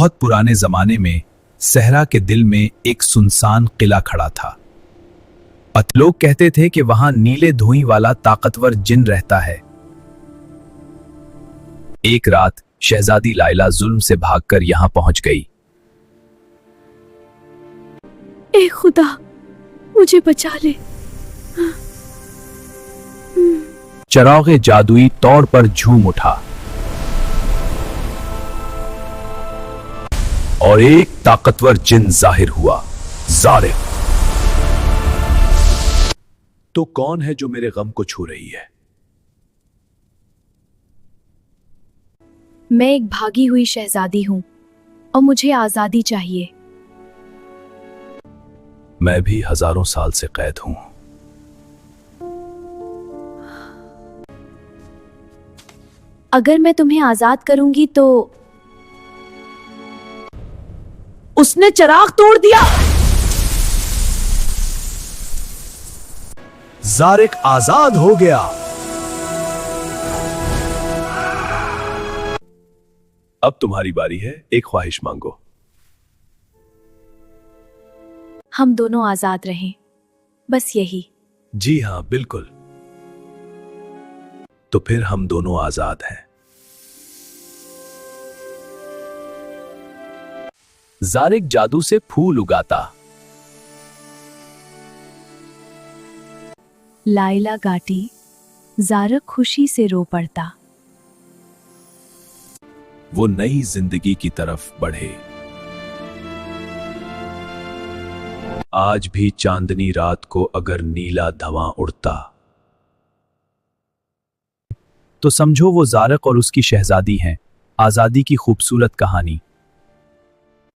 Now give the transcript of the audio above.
बहुत पुराने जमाने में सहरा के दिल में एक सुनसान किला खड़ा था। लोग कहते थे कि वहां नीले धुएं वाला ताकतवर जिन रहता है। एक रात शहजादी लाइला जुल्म से भागकर यहां पहुंच गई। ए खुदा, मुझे बचा ले। चिराग जादुई तौर पर झूम उठा और एक ताकतवर जिन जाहिर हुआ। जारिक, तो कौन है जो मेरे गम को छू रही है? मैं एक भागी हुई शहजादी हूं और मुझे आजादी चाहिए। मैं भी हजारों साल से कैद हूं। अगर मैं तुम्हें आजाद करूंगी तो। उसने चिराग तोड़ दिया। जारिक आजाद हो गया। अब तुम्हारी बारी है, एक ख्वाहिश मांगो। हम दोनों आजाद रहें, बस यही। जी हां, बिल्कुल। तो फिर हम दोनों आजाद हैं। जारिक जादू से फूल उगाता। लाइला गाटी, जारिक खुशी से रो पड़ता। वो नई जिंदगी की तरफ बढ़े। आज भी चांदनी रात को अगर नीला धवां उड़ता तो समझो वो जारिक और उसकी शहजादी हैं। आजादी की खूबसूरत कहानी।